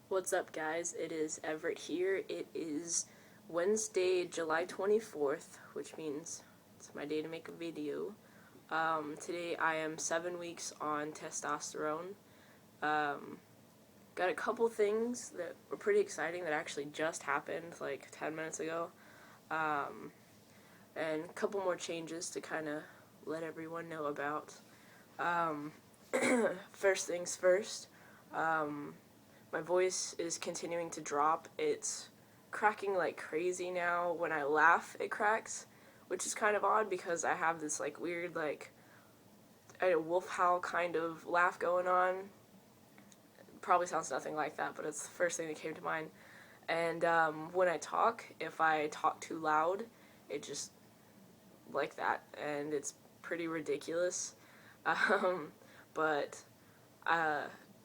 What's up, guys? It is Everett here. It is Wednesday, July 24th, which means it's my day to make a video. Today I am 7 weeks on testosterone. Got a couple things that were pretty exciting that actually just happened like 10 minutes ago. And a couple more changes to kind of let everyone know about. First things first. My voice is continuing to drop. It's cracking like crazy now. When I laugh, it cracks, which is kind of odd because I have this like weird wolf howl kind of laugh going on. Probably sounds nothing like that, but it's the first thing that came to mind. And when I talk, if I talk too loud, it just like that, and it's pretty ridiculous. But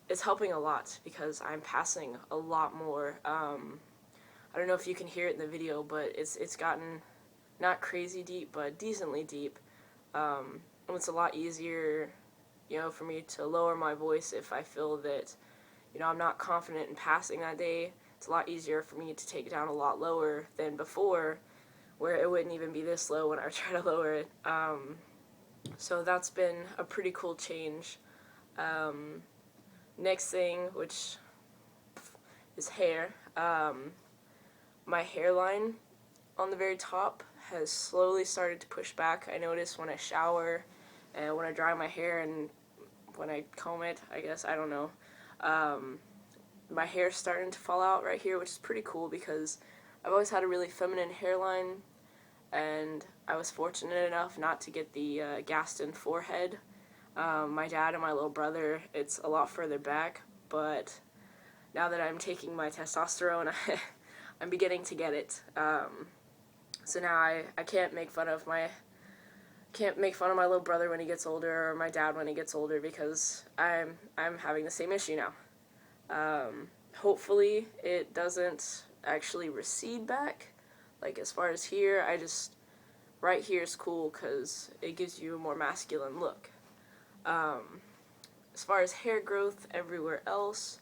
it's helping a lot because I'm passing a lot more. I don't know if you can hear it in the video, but it's gotten not crazy deep, but decently deep. And it's a lot easier, for me to lower my voice if I feel that, I'm not confident in passing that day. It's a lot easier for me to take it down a lot lower than before, where it wouldn't even be this low when I try to lower it. So that's been a pretty cool change. Next thing, which is hair. My hairline on the very top has slowly started to push back. I notice when I shower and when I dry my hair and when I comb it, I guess, I don't know. My hair's starting to fall out right here, which is pretty cool because I've always had a really feminine hairline, and I was fortunate enough not to get the Gaston forehead. My dad and my little brother, it's a lot further back, but now that I'm taking my testosterone, I'm beginning to get it. So now I can't make fun of my little brother when he gets older, or my dad when he gets older, because I'm having the same issue now. Hopefully it doesn't actually recede back. Like as far as here, right here is cool because it gives you a more masculine look. As far as hair growth everywhere else,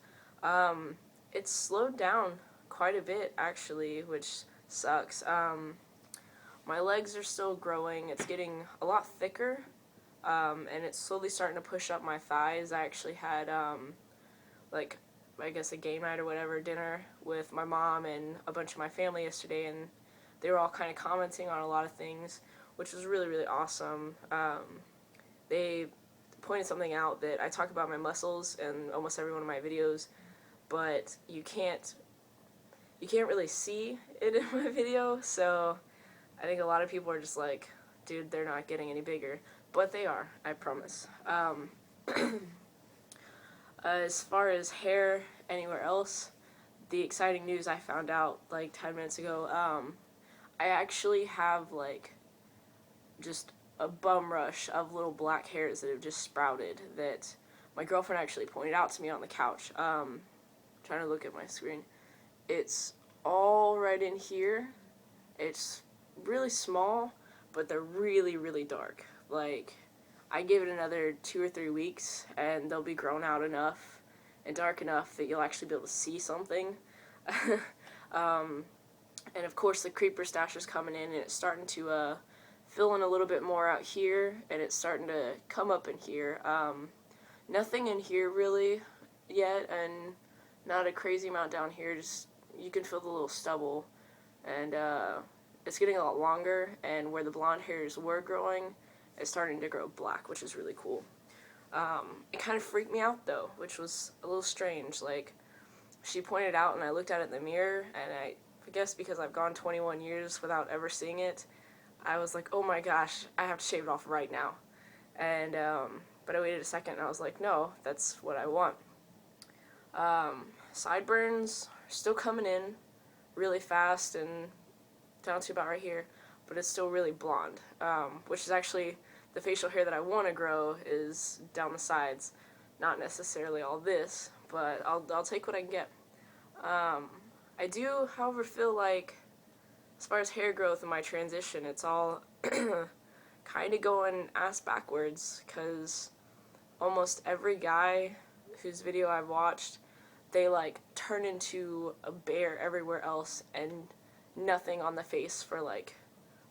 it's slowed down quite a bit actually, which sucks. My legs are still growing. It's getting a lot thicker, and it's slowly starting to push up my thighs. I actually had I guess a game night or whatever, dinner with my mom and a bunch of my family yesterday, and they were all kind of commenting on a lot of things, which was really, really awesome. They pointed something out that I talk about my muscles in almost every one of my videos, but you can't really see it in my video, so I think a lot of people are just like, dude, they're not getting any bigger, but they are, I promise. As far as hair anywhere else, the exciting news I found out like 10 minutes ago, I actually have like just a bum rush of little black hairs that have just sprouted that my girlfriend actually pointed out to me on the couch. Trying to look at my screen. It's all right in here. It's really small, but they're really, really dark. Like, I give it another 2 or 3 weeks, and they'll be grown out enough and dark enough that you'll actually be able to see something. And of course, the creeper stash is coming in, and it's starting to fill in a little bit more out here, and it's starting to come up in here. Nothing in here really yet, and not a crazy amount down here. Just you can feel the little stubble, and it's getting a lot longer, and where the blonde hairs were growing, it's starting to grow black, which is really cool. It kind of freaked me out though, which was a little strange. Like, she pointed out, and I looked at it in the mirror, and I guess because I've gone 21 years without ever seeing it, I was like, oh my gosh, I have to shave it off right now. And but I waited a second, and I was like, no, that's what I want. Sideburns are still coming in really fast, and down to about right here, but it's still really blonde, which is actually the facial hair that I want to grow is down the sides. Not necessarily all this, but I'll take what I can get. I do, however, feel like as far as hair growth and my transition, it's all kind of going ass backwards, because almost every guy whose video I've watched, they like turn into a bear everywhere else and nothing on the face for like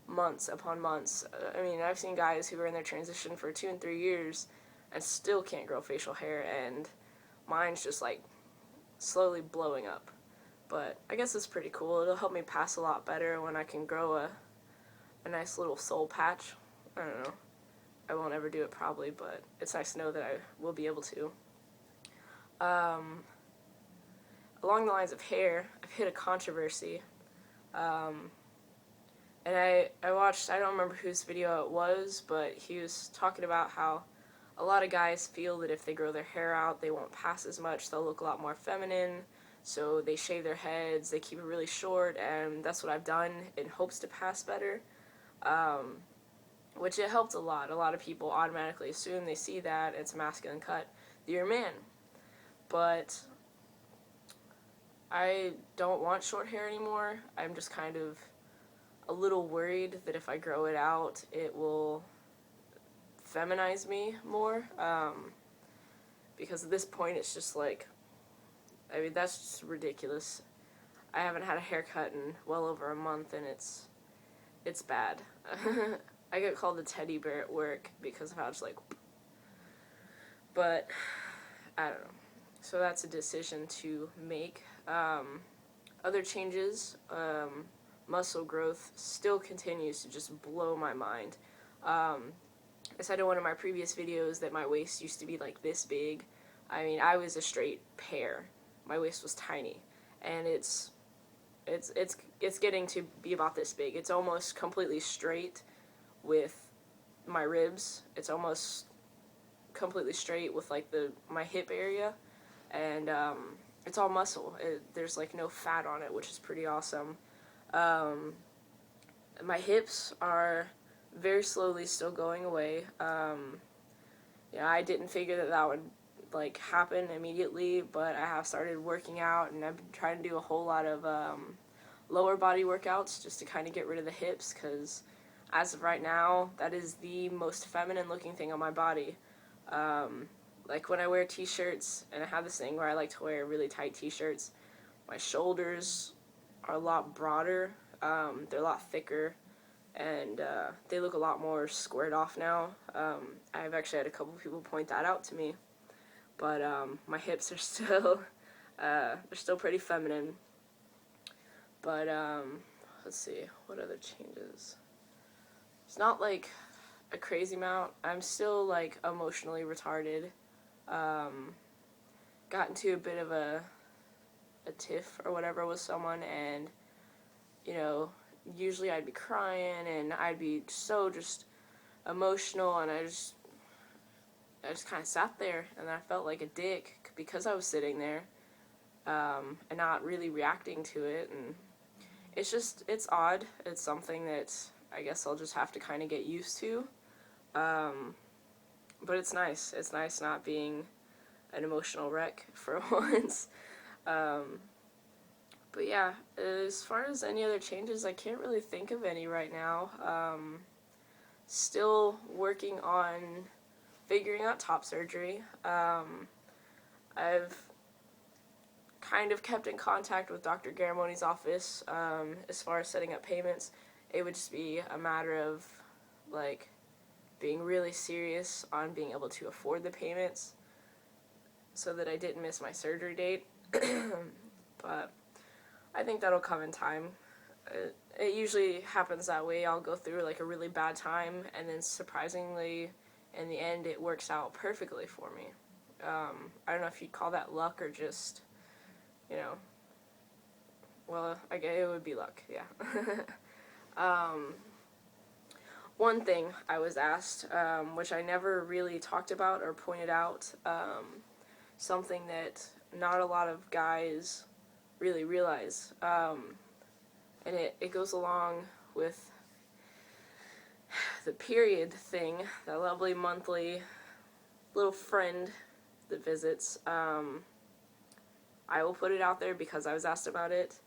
months upon months. I mean, I've seen guys who are in their transition for 2 and 3 years and still can't grow facial hair, and mine's just like slowly blowing up. But I guess it's pretty cool. It'll help me pass a lot better when I can grow a nice little soul patch. I don't know. I won't ever do it probably, but it's nice to know that I will be able to. Along the lines of hair, I've hit a controversy. And I watched, I don't remember whose video it was, but he was talking about how a lot of guys feel that if they grow their hair out, they won't pass as much, they'll look a lot more feminine, so they shave their heads, they keep it really short, and that's what I've done in hopes to pass better, which it helped a lot. A lot of people automatically assume they see that, it's a masculine cut, that you're a man. But I don't want short hair anymore. I'm just kind of a little worried that if I grow it out, it will feminize me more, because at this point it's just like, I mean, that's just ridiculous. I haven't had a haircut in well over a month, and it's bad. I get called a teddy bear at work because of how it's like, but I don't know. So that's a decision to make. Other changes, muscle growth still continues to just blow my mind. I said in one of my previous videos that my waist used to be like this big. I mean, I was a straight pear. My waist was tiny, and it's getting to be about this big. It's almost completely straight with my ribs. It's almost completely straight with like my hip area, and it's all muscle. There's like no fat on it, which is pretty awesome. My hips are very slowly still going away. I didn't figure that would like happen immediately, but I have started working out, and I've been trying to do a whole lot of lower body workouts just to kind of get rid of the hips, because as of right now, that is the most feminine looking thing on my body. Like when I wear t-shirts, and I have this thing where I like to wear really tight t-shirts, my shoulders are a lot broader, they're a lot thicker, and they look a lot more squared off now. I've actually had a couple people point that out to me, but my hips are still, they're still pretty feminine. But let's see, what other changes? It's not like a crazy amount. I'm still like emotionally retarded. Got into a bit of a tiff or whatever with someone, and usually I'd be crying and I'd be so just emotional, and I just kind of sat there, and I felt like a dick because I was sitting there and not really reacting to it, and it's odd. It's something that I guess I'll just have to kind of get used to. But it's nice. It's nice not being an emotional wreck for once. But yeah, as far as any other changes, I can't really think of any right now. Still working on figuring out top surgery. I've kind of kept in contact with Dr. Garamoni's office as far as setting up payments. It would just be a matter of like being really serious on being able to afford the payments so that I didn't miss my surgery date. But I think that'll come in time. It usually happens that way. I'll go through like a really bad time, and then surprisingly in the end it works out perfectly for me. I don't know if you'd call that luck or just, well, I guess it would be luck, yeah. One thing I was asked, which I never really talked about or pointed out, something that not a lot of guys really realize, and it goes along with the period thing, that lovely monthly little friend that visits. I will put it out there because I was asked about it.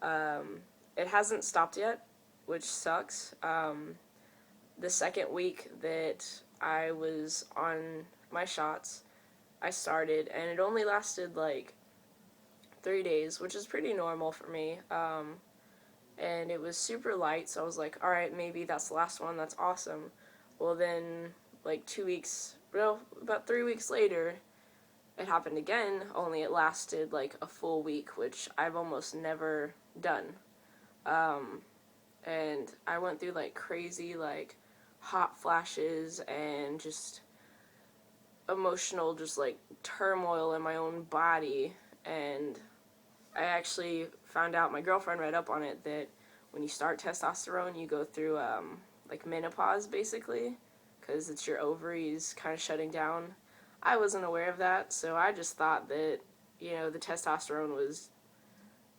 It hasn't stopped yet, which sucks. The second week that I was on my shots, I started, and it only lasted like 3 days, which is pretty normal for me. And it was super light, so I was like, alright, maybe that's the last one, that's awesome. Well, then, like 2 weeks, well, about 3 weeks later, it happened again, only it lasted like a full week, which I've almost never done. And I went through like crazy, like, hot flashes and just emotional, just like turmoil in my own body. And I actually found out, my girlfriend read up on it, that when you start testosterone, you go through like menopause, basically, because it's your ovaries kind of shutting down. I wasn't aware of that, so I just thought that, you know, the testosterone was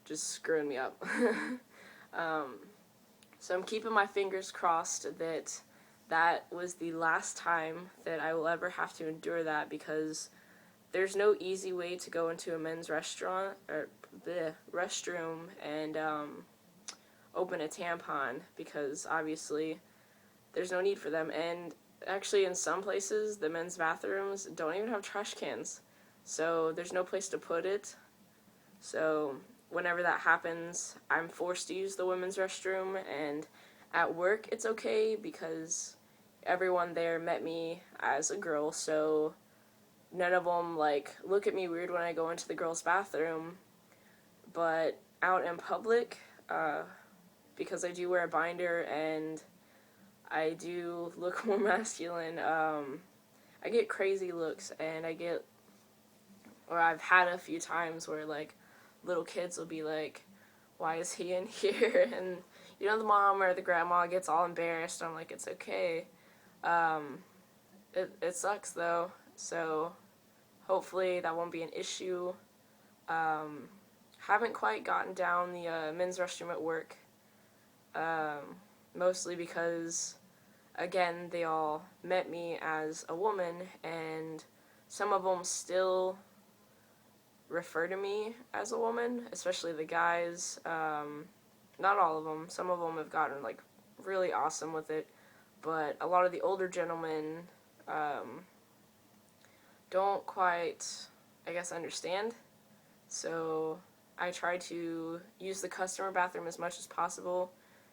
just screwing me up. So I'm keeping my fingers crossed that that was the last time that I will ever have to endure that, because there's no easy way to go into a men's restaurant or the restroom and open a tampon, because obviously there's no need for them. And actually, in some places, the men's bathrooms don't even have trash cans, so there's no place to put it. So whenever that happens, I'm forced to use the women's restroom. And at work, it's okay because everyone there met me as a girl, so none of them like look at me weird when I go into the girls' bathroom. But out in public, because I do wear a binder and I do look more masculine, I get crazy looks, and or I've had a few times where like little kids will be like, why is he in here? And you know, the mom or the grandma gets all embarrassed. I'm like, it's okay. It sucks though, so hopefully that won't be an issue. Haven't quite gotten down the men's restroom at work, mostly because, again, they all met me as a woman, and some of them still refer to me as a woman, especially the guys. Not all of them. Some of them have gotten like really awesome with it, but a lot of the older gentlemen don't quite, I guess, understand. So I try to use the customer bathroom as much as possible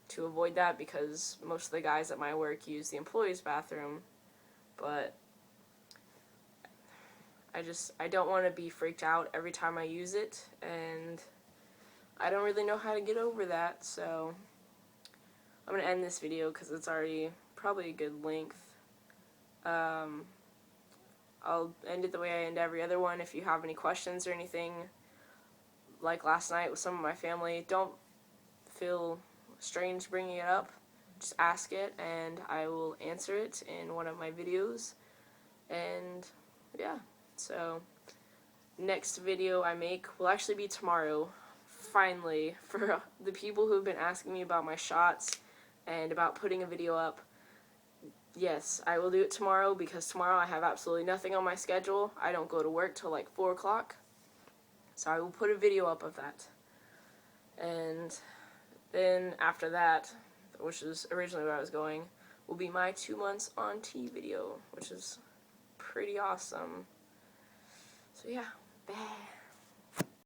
to avoid that, because most of the guys at my work use the employees' bathroom. But I don't want to be freaked out every time I use it, and I don't really know how to get over that, so I'm going to end this video because it's already probably a good length. I'll end it the way I end every other one. If you have any questions or anything, like last night with some of my family, don't feel strange bringing it up. Just ask it, and I will answer it in one of my videos. And yeah, so next video I make will actually be tomorrow, finally, for the people who've been asking me about my shots and about putting a video up. Yes, I will do it tomorrow, because tomorrow I have absolutely nothing on my schedule. I don't go to work till like 4 o'clock. So I will put a video up of that. And then after that, which is originally where I was going, will be my 2 months on T video, which is pretty awesome. So yeah, bye.